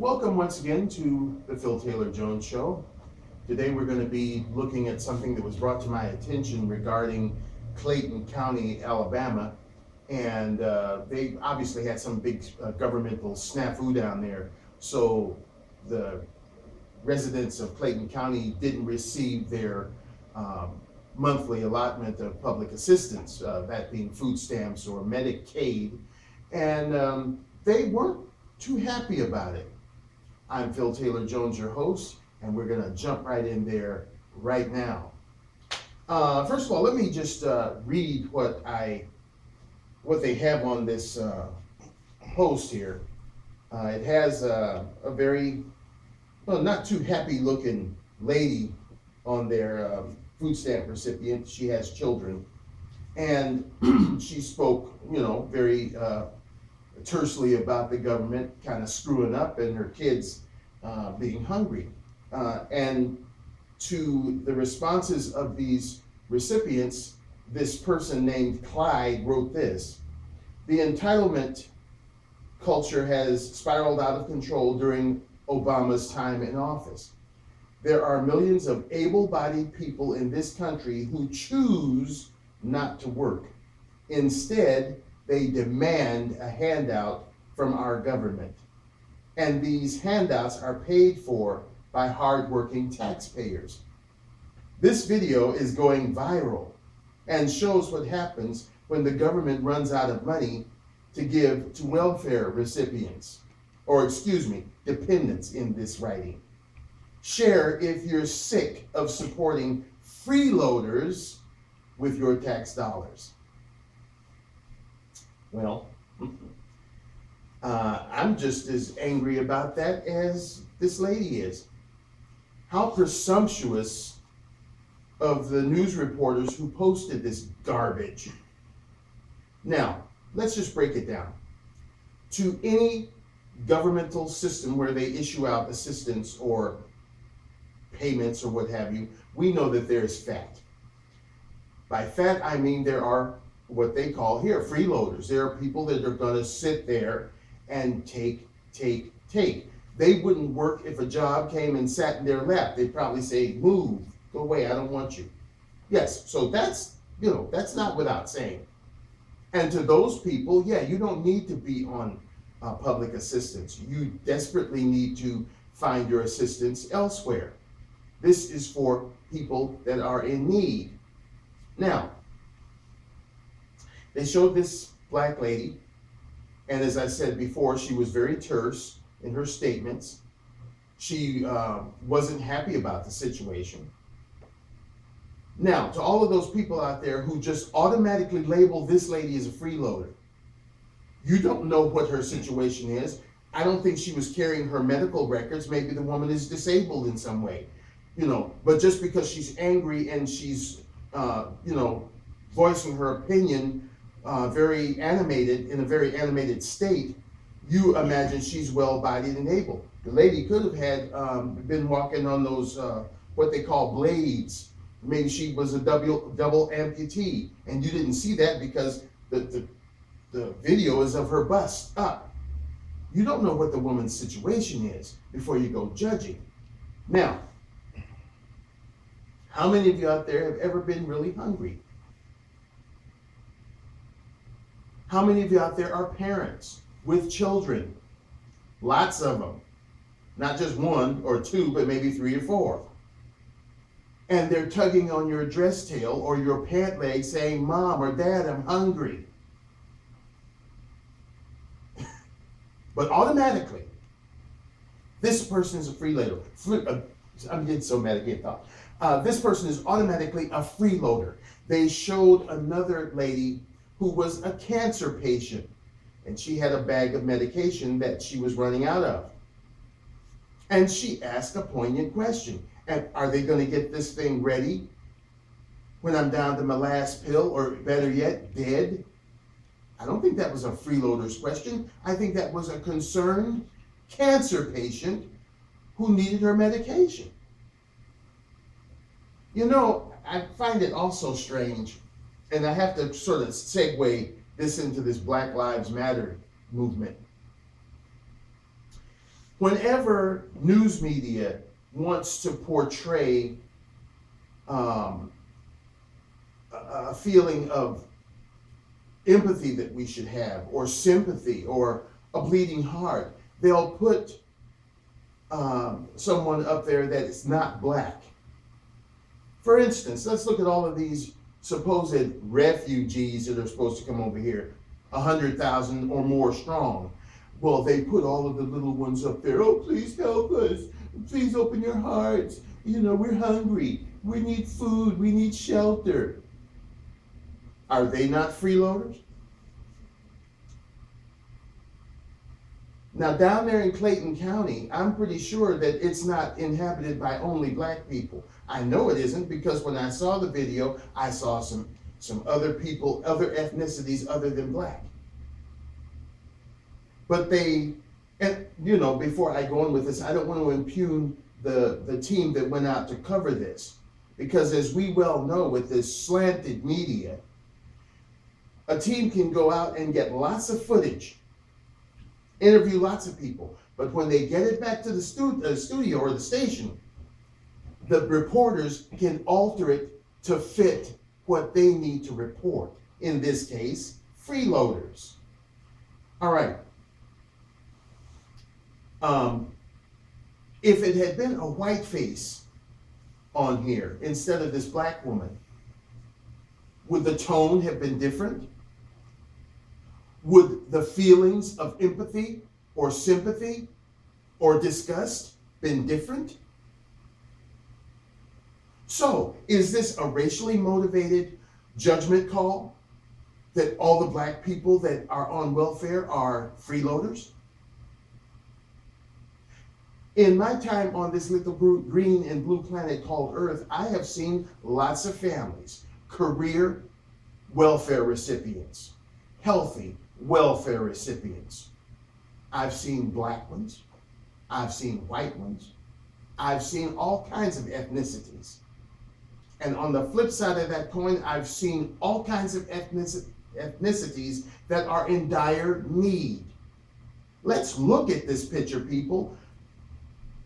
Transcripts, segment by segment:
Welcome once again to the Phil Taylor Jones Show. Today we're going to be looking at something that was brought to my attention regarding Clayton County, Alabama. And they obviously had some big governmental snafu down there. So the residents of Clayton County didn't receive their monthly allotment of public assistance, that being food stamps or Medicaid. And they weren't too happy about it. I'm Phil Taylor Jones, your host, and we're going to jump right in there right now. First of all, let me just read what they have on this post here. It has a very, well, not too happy looking lady on their food stamp recipient. She has children, and she spoke, very tersely about the government kind of screwing up and her kids being hungry. And to the responses of these recipients, this person named Clyde wrote this: "The entitlement culture has spiraled out of control during Obama's time in office. There are millions of able-bodied people in this country who choose not to work. Instead, they demand a handout from our government. And these handouts are paid for by hardworking taxpayers." This video is going viral and shows what happens when the government runs out of money to give to welfare recipients, or dependents in this writing. Share if you're sick of supporting freeloaders with your tax dollars. Well, I'm just as angry about that as this lady is. How presumptuous of the news reporters who posted this garbage. Now, let's just break it down. To any governmental system where they issue out assistance or payments or what have you, we know that there is fat. By fat, I mean there are what they call here freeloaders. There are people that are going to sit there and take. They wouldn't work if a job came and sat in their lap. They'd probably say, "Move, go away, I don't want you." Yes, so that's not without saying. And to those people, yeah, you don't need to be on public assistance. You desperately need to find your assistance elsewhere. This is for people that are in need. Now, they showed this black lady, and as I said before, she was very terse in her statements. She wasn't happy about the situation. Now, to all of those people out there who just automatically label this lady as a freeloader, you don't know what her situation is. I don't think she was carrying her medical records. Maybe the woman is disabled in some way, but just because she's angry and she's, voicing her opinion very animated, in a very animated state, you imagine she's well-bodied and able. The lady could have had been walking on those what they call blades. Maybe she was a double amputee, and you didn't see that because the video is of her bust up. You don't know what the woman's situation is before you go judging. Now, how many of you out there have ever been really hungry? How many of you out there are parents with children? Lots of them. Not just one or two, but maybe 3 or 4. And they're tugging on your dress tail or your pant leg saying, "Mom or Dad, I'm hungry." But automatically, this person is a freeloader. I'm getting so mad I can't talk. This person is automatically a freeloader. They showed another lady who was a cancer patient, and she had a bag of medication that she was running out of. And she asked a poignant question: "And are they going to get this thing ready when I'm down to my last pill, or better yet, dead?" I don't think that was a freeloader's question. I think that was a concerned cancer patient who needed her medication. I find it also strange, and I have to sort of segue this into this Black Lives Matter movement. Whenever news media wants to portray a feeling of empathy that we should have, or sympathy, or a bleeding heart, they'll put someone up there that is not black. For instance, let's look at all of these supposed refugees that are supposed to come over here, 100,000 or more strong. Well, they put all of the little ones up there. Oh, please help us. Please open your hearts. You know, we're hungry. We need food. We need shelter. Are they not freeloaders? Now, down there in Clayton County, I'm pretty sure that it's not inhabited by only black people. I know it isn't, because when I saw the video, I saw some other people, other ethnicities other than black. But they, and you know, before I go on with this, I don't want to impugn the team that went out to cover this. Because as we well know, with this slanted media, a team can go out and get lots of footage, interview lots of people, but when they get it back to the studio or the station, the reporters can alter it to fit what they need to report. In this case, freeloaders. All right. If it had been a white face on here instead of this black woman, would the tone have been different? Would the feelings of empathy or sympathy or disgust been different? So, is this a racially motivated judgment call that all the black people that are on welfare are freeloaders? In my time on this little green and blue planet called Earth, I have seen lots of families, career welfare recipients, healthy welfare recipients. I've seen black ones, I've seen white ones, I've seen all kinds of ethnicities. And on the flip side of that coin, I've seen all kinds of ethnicities that are in dire need. Let's look at this picture, people.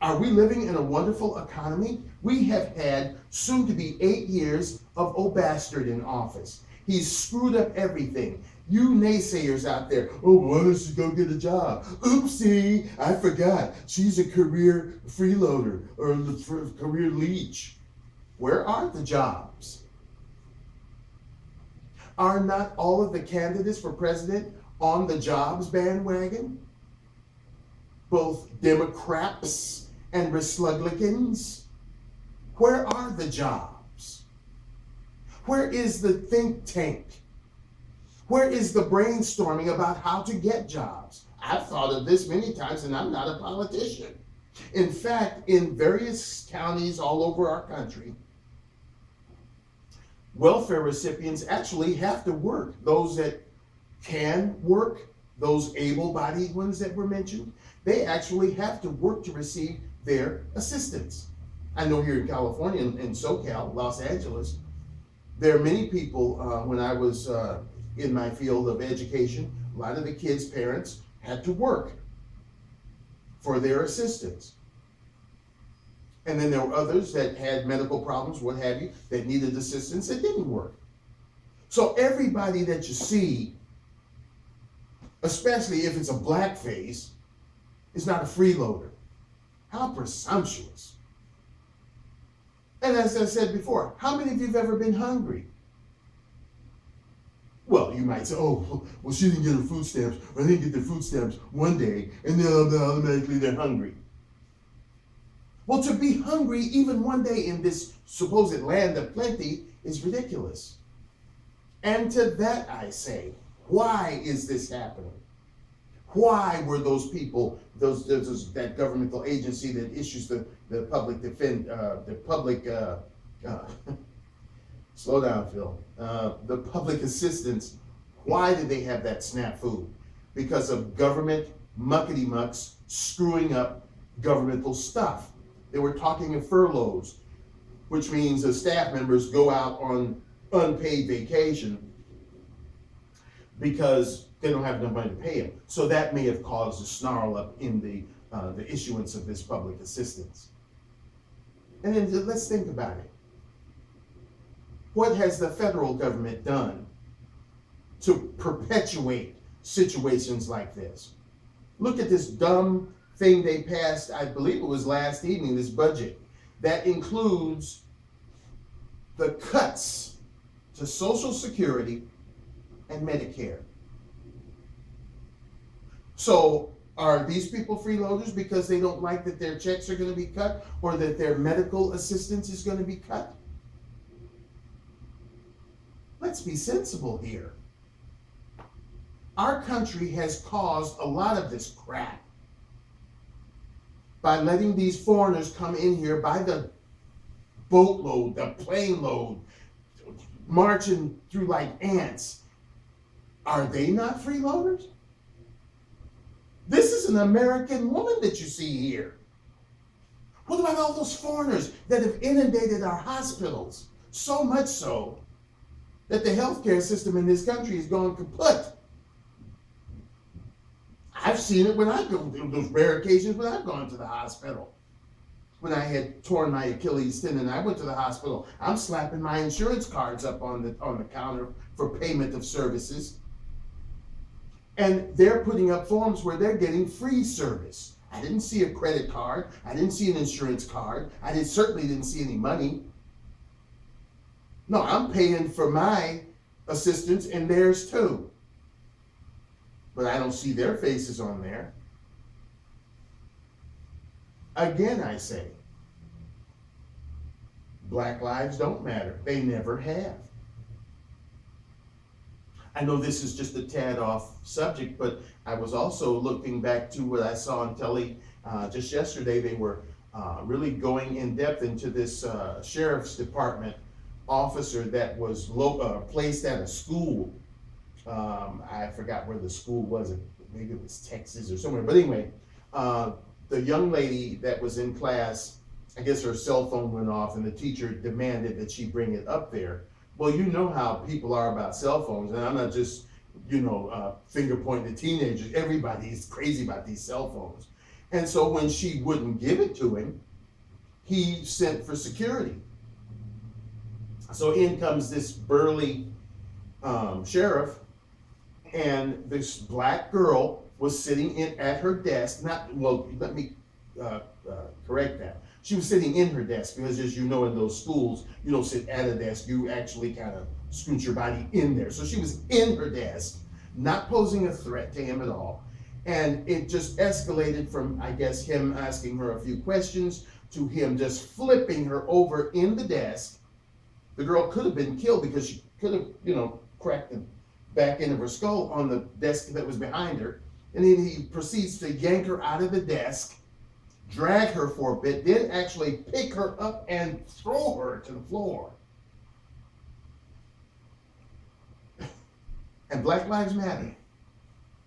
Are we living in a wonderful economy? We have had soon to be 8 years of O'Bastard in office. He's screwed up everything. You naysayers out there, oh, why don't she go get a job? Oopsie, I forgot. She's a career freeloader or a career leech. Where are the jobs? Are not all of the candidates for president on the jobs bandwagon? Both Democrats and Republicans? Where are the jobs? Where is the think tank? Where is the brainstorming about how to get jobs? I've thought of this many times, and I'm not a politician. In fact, in various counties all over our country, welfare recipients actually have to work. Those that can work, those able-bodied ones that were mentioned, they actually have to work to receive their assistance. I know here in California, in SoCal, Los Angeles, there are many people, when I was in my field of education, a lot of the kids' parents had to work for their assistance. And then there were others that had medical problems, what have you, that needed assistance that didn't work. So everybody that you see, especially if it's a black face, is not a freeloader. How presumptuous. And as I said before, how many of you have ever been hungry? Well, you might say, oh, well, she didn't get her food stamps, or they didn't get their food stamps one day, and then automatically they're hungry. Well, to be hungry even one day in this supposed land of plenty is ridiculous. And to that I say, why is this happening? Why were those people, that governmental agency that issues the public slow down, Phil, the public assistance, why did they have that snafu? Because of government muckety-mucks screwing up governmental stuff. They were talking of furloughs, which means the staff members go out on unpaid vacation because they don't have enough money to pay them. So that may have caused a snarl up in the the issuance of this public assistance. And then let's think about it. What has the federal government done to perpetuate situations like this? Look at this dumb thing they passed, I believe it was last evening, this budget, that includes the cuts to Social Security and Medicare. So are these people freeloaders because they don't like that their checks are going to be cut or that their medical assistance is going to be cut? Let's be sensible here. Our country has caused a lot of this crap by letting these foreigners come in here by the boatload, the plane load, marching through like ants. Are they not freeloaders? This is an American woman that you see here. What about all those foreigners that have inundated our hospitals? So much so that the healthcare system in this country has gone kaput. I've seen it when I go, those rare occasions when I've gone to the hospital. When I had torn my Achilles tendon, I went to the hospital. I'm slapping my insurance cards up on the counter for payment of services. And they're putting up forms where they're getting free service. I didn't see a credit card. I didn't see an insurance card. I certainly didn't see any money. No, I'm paying for my assistance and theirs too. But I don't see their faces on there. Again, I say, Black lives don't matter. They never have. I know this is just a tad off subject, but I was also looking back to what I saw on telly just yesterday. They were really going in depth into this sheriff's department officer that was placed at a school. I forgot where the school was. Maybe it was Texas or somewhere. But anyway, the young lady that was in class, I guess her cell phone went off and the teacher demanded that she bring it up there. Well, you know how people are about cell phones, and I'm not just, finger pointing at teenagers. Everybody is crazy about these cell phones. And so when she wouldn't give it to him, he sent for security. So in comes this burly sheriff, and this black girl was sitting at her desk. Let me correct that. She was sitting in her desk because, as you know, in those schools, you don't sit at a desk. You actually kind of scoot your body in there. So she was in her desk, not posing a threat to him at all. And it just escalated from, I guess, him asking her a few questions to him just flipping her over in the desk. The girl could have been killed because she could have, cracked the back end of her skull on the desk that was behind her. And then he proceeds to yank her out of the desk, drag her for a bit, then actually pick her up and throw her to the floor. And Black Lives Matter?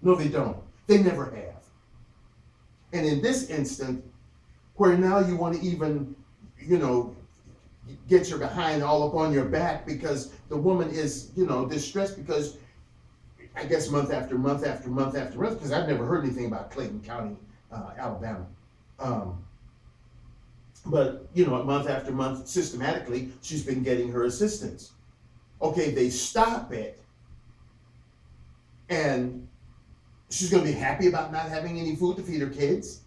No, they don't. They never have. And in this instant, where now you want to even, get your behind all up on your back because the woman is, distressed because, I guess, month after month after month after month, because I've never heard anything about Clayton County, Alabama. But, month after month, systematically, she's been getting her assistance. Okay, they stop it, and she's going to be happy about not having any food to feed her kids?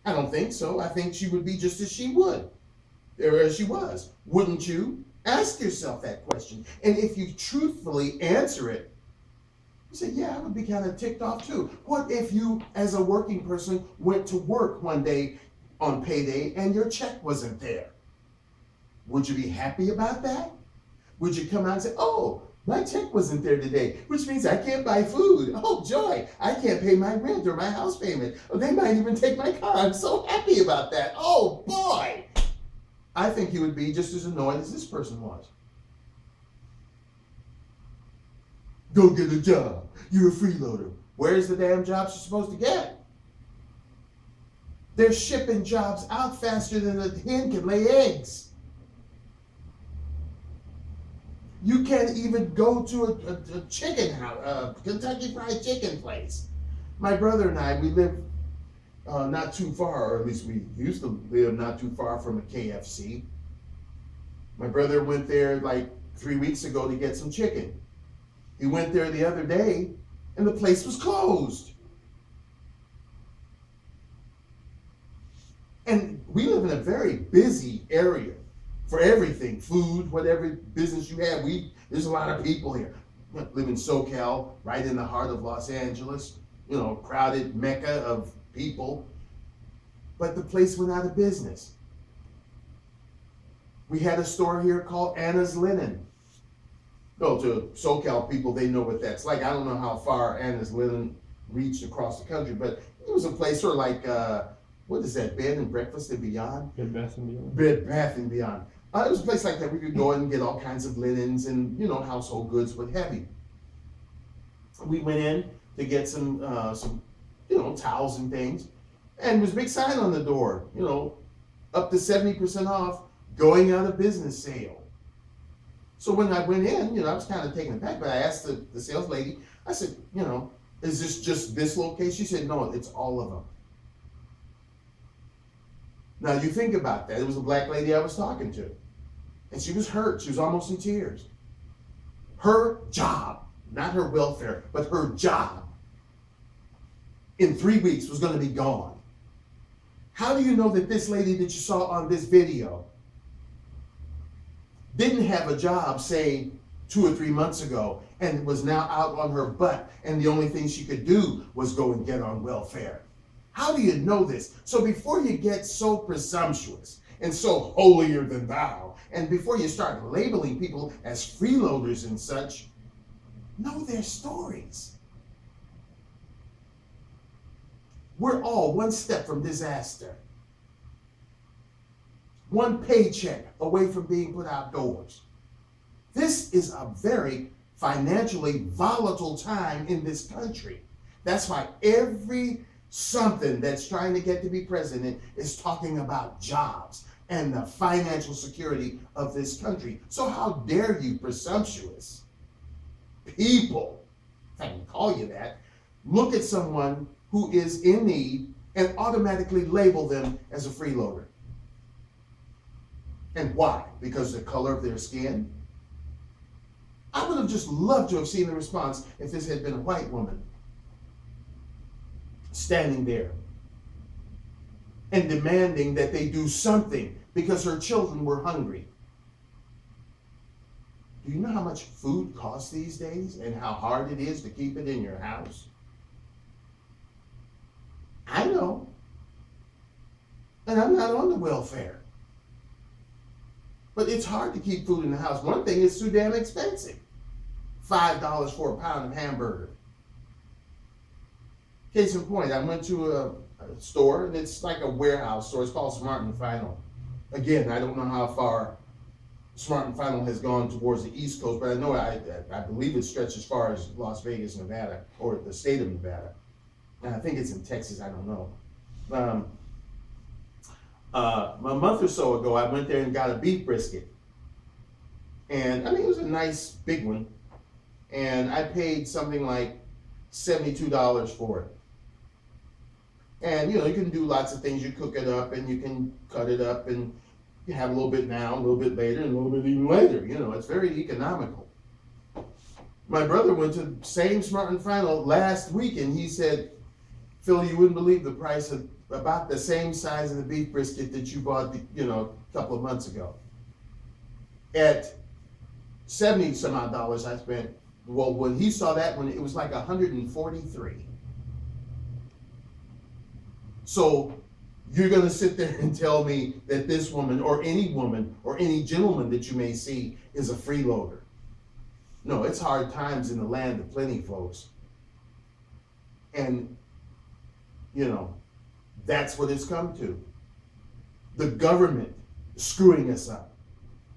I don't think so. I think she would be just as she would, or as she was. Wouldn't you? Ask yourself that question. And if you truthfully answer it, you say, yeah, I would be kind of ticked off too. What if you, as a working person, went to work one day on payday and your check wasn't there? Would you be happy about that? Would you come out and say, oh, my check wasn't there today, which means I can't buy food. Oh, joy, I can't pay my rent or my house payment. Oh, they might even take my car. I'm so happy about that. Oh, boy. I think you would be just as annoyed as this person was. Go get a job. You're a freeloader. Where's the damn jobs you're supposed to get? They're shipping jobs out faster than a hen can lay eggs. You can't even go to a chicken house, a Kentucky Fried Chicken place. My brother and I, we live not too far, or at least we used to live not too far from a KFC. My brother went there like 3 weeks ago to get some chicken. He went there the other day and the place was closed. And we live in a very busy area for everything, food, whatever business you have. There's a lot of people here. We live in SoCal, right in the heart of Los Angeles, crowded mecca of people. But the place went out of business. We had a store here called Anna's Linen. No, to SoCal people, they know what that's like. I don't know how far Anna's Linen reached across the country, but it was a place sort of like, what is that, Bed and Breakfast and Beyond? Bed Bath and Beyond. Bed Bath and Beyond. It was a place like that. We could go and get all kinds of linens and, household goods, what have you. We went in to get some towels and things, and there's a big sign on the door, up to 70% off, going out of business sale. So when I went in, I was kind of taken aback, but I asked the sales lady, I said, is this just this location? She said, no, it's all of them. Now you think about that. It was a black lady I was talking to, and she was hurt. She was almost in tears. Her job, not her welfare, but her job in 3 weeks was going to be gone. How do you know that this lady that you saw on this video didn't have a job, say, 2 or 3 months ago, and was now out on her butt, and the only thing she could do was go and get on welfare? How do you know this? So before you get so presumptuous and so holier than thou, and before you start labeling people as freeloaders and such, know their stories. We're all one step from disaster. One paycheck away from being put outdoors. This is a very financially volatile time in this country. That's why every something that's trying to get to be president is talking about jobs and the financial security of this country. So how dare you, presumptuous people, if I can call you that, look at someone who is in need and automatically label them as a freeloader. And why? Because the color of their skin? I would have just loved to have seen the response if this had been a white woman standing there and demanding that they do something because her children were hungry. Do you know how much food costs these days and how hard it is to keep it in your house? I know. And I'm not on the welfare. But it's hard to keep food in the house. One thing, it's too damn expensive. $5 for a pound of hamburger. Case in point, I went to a store, and it's like a warehouse store. It's called Smart and Final. Again, I don't know how far Smart and Final has gone towards the East Coast, but I know I believe it stretches as far as Las Vegas, Nevada, or the state of Nevada. And I think it's in Texas, I don't know. A month or so ago, I went there and got a beef brisket. And I mean, it was a nice big one. And I paid something like $72 for it. And you can do lots of things. You cook it up and you can cut it up and you have a little bit now, a little bit later, and a little bit even later. It's very economical. My brother went to the same Smart and Final last week, and he said, Phil, you wouldn't believe the price of about the same size of the beef brisket that you bought, a couple of months ago. At 70 some odd dollars I spent. Well, when he saw that one, it was like 143. So you're going to sit there and tell me that this woman or any gentleman that you may see is a freeloader. No, it's hard times in the land of plenty, folks. And, that's what it's come to. The government screwing us up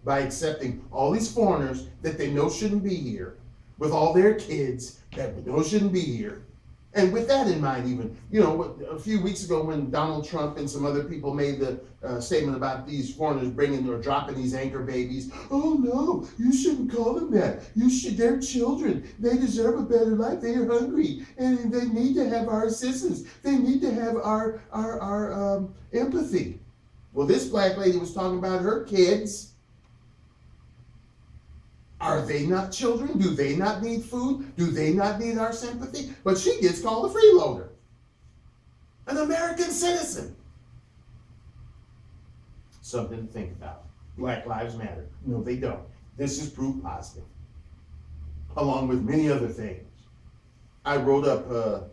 by accepting all these foreigners that they know shouldn't be here, with all their kids that they know shouldn't be here, And with that in mind, even, a few weeks ago when Donald Trump and some other people made the statement about these foreigners bringing or dropping these anchor babies, oh no, you shouldn't call them that. They're children. They deserve a better life. They are hungry, and they need to have our assistance. They need to have our empathy. Well, this black lady was talking about her kids. Are they not children? Do they not need food? Do they not need our sympathy? But she gets called a freeloader, an American citizen. Something to think about. Black Lives Matter. No, they don't. This is proof positive, along with many other things. I wrote up a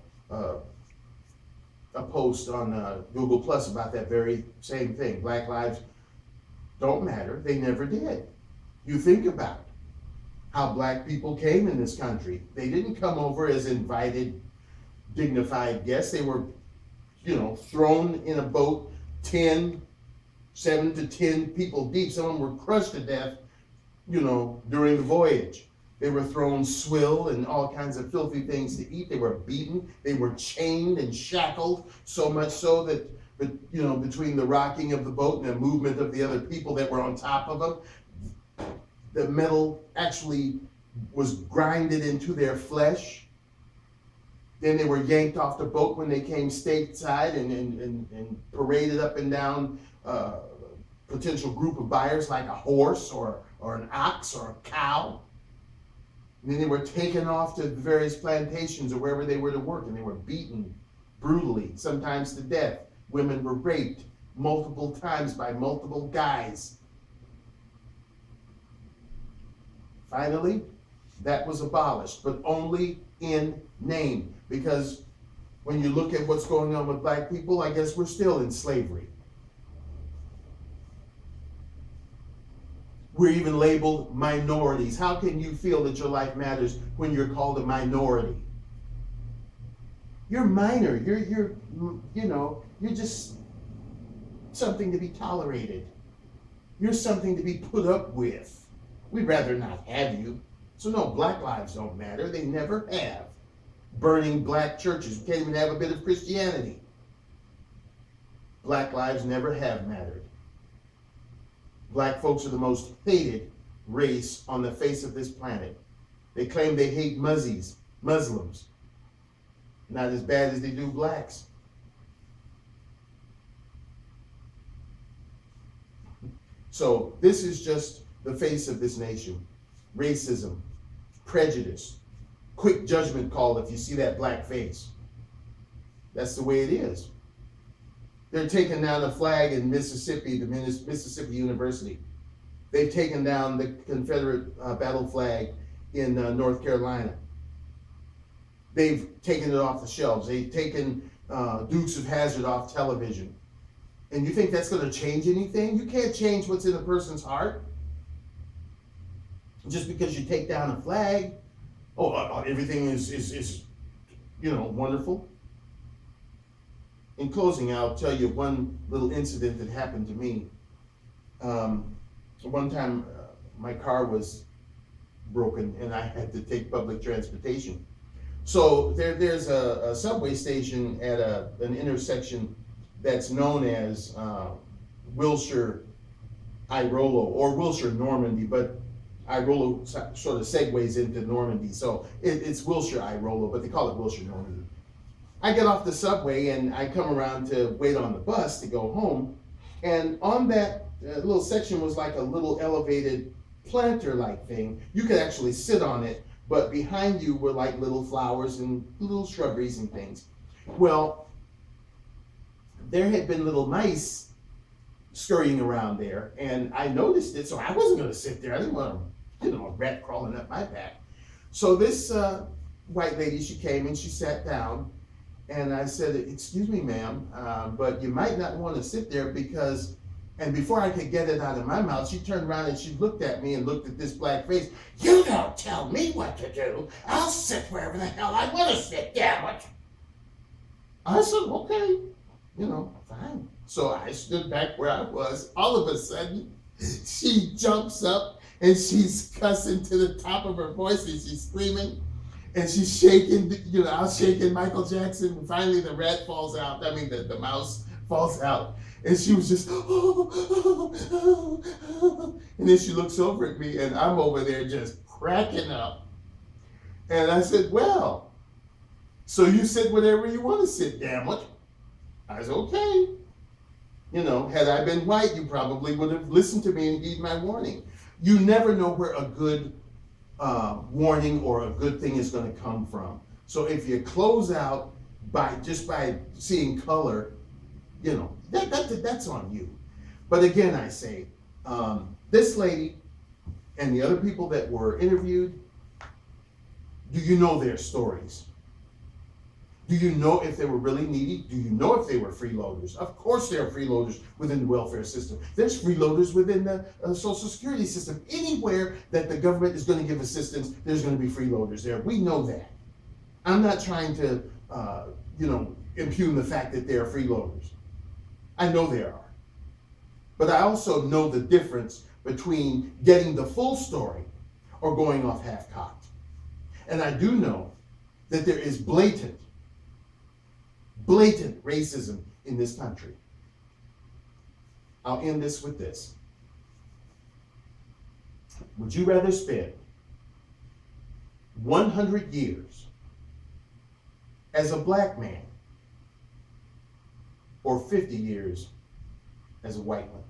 post on Google Plus about that very same thing. Black lives don't matter. They never did. You think about how black people came in this country. They didn't come over as invited, dignified guests. They were, thrown in a boat, 7 to 10 people deep. Some of them were crushed to death, during the voyage. They were thrown swill and all kinds of filthy things to eat. They were beaten. They were chained and shackled, so much so that, between the rocking of the boat and the movement of the other people that were on top of them, the metal actually was grinded into their flesh. Then they were yanked off the boat when they came stateside and paraded up and down a potential group of buyers like a horse or an ox or a cow. And then they were taken off to the various plantations or wherever they were to work, and they were beaten brutally, sometimes to death. Women were raped multiple times by multiple guys. Finally, that was abolished, but only in name. Because when you look at what's going on with black people, I guess we're still in slavery. We're even labeled minorities. How can you feel that your life matters when you're called a minority? You're minor. You're just something to be tolerated. You're something to be put up with. We'd rather not have you. So no, black lives don't matter. They never have. Burning black churches. We can't even have a bit of Christianity. Black lives never have mattered. Black folks are the most hated race on the face of this planet. They claim they hate Muslims. Not as bad as they do blacks. So this is just the face of this nation. Racism, prejudice, quick judgment call if you see that black face. That's the way it is. They're taking down a flag in Mississippi, the Mississippi University. They've taken down the Confederate battle flag in North Carolina. They've taken it off the shelves. They've taken Dukes of Hazzard off television. And you think that's going to change anything? You can't change what's in a person's heart just because you take down a flag. Everything is wonderful. In closing, I'll tell you one little incident that happened to me. One time, my car was broken and I had to take public transportation. So there's a subway station at an intersection that's known as Wilshire Irolo or Wilshire Normandy, but Irolo sort of segues into Normandy. So it's Wilshire Irolo, but they call it Wilshire Normandy. I get off the subway and I come around to wait on the bus to go home. And on that little section was like a little elevated planter-like thing. You could actually sit on it, but behind you were like little flowers and little shrubberies and things. Well, there had been little mice scurrying around there, and I noticed it, so I wasn't going to sit there. I didn't want a rat crawling up my back. So this white lady, she came and she sat down, and I said, "Excuse me, ma'am, but you might not want to sit there because," and before I could get it out of my mouth, she turned around and she looked at me and looked at this black face. "You don't tell me what to do. I'll sit wherever the hell I want to sit, damn it." I said, "Okay, fine." So I stood back where I was. All of a sudden, she jumps up and she's cussing to the top of her voice and she's screaming. And she's shaking, you know, I was shaking Michael Jackson, and finally the rat falls out. I mean, the mouse falls out. And she was just, and then she looks over at me, and I'm over there just cracking up. And I said, well, so you sit whatever you want to sit, damn it. I said, okay. You know, had I been white, you probably would have listened to me and heed my warning. You never know where a good warning or a good thing is going to come from. So if you close out by seeing color, you know, that's on you. But again, I say, this lady and the other people that were interviewed, do you know their stories? Do you know if they were really needy? Do you know if they were freeloaders? Of course there are freeloaders within the welfare system. There's freeloaders within the Social Security system. Anywhere that the government is going to give assistance, there's going to be freeloaders there. We know that. I'm not trying to, impugn the fact that there are freeloaders. I know there are. But I also know the difference between getting the full story or going off half-cocked. And I do know that there is blatant racism in this country. I'll end this with this. Would you rather spend 100 years as a black man or 50 years as a white one?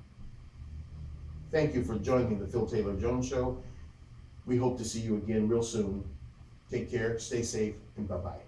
Thank you for joining the Phil Taylor Jones Show. We hope to see you again real soon. Take care, stay safe, and bye-bye.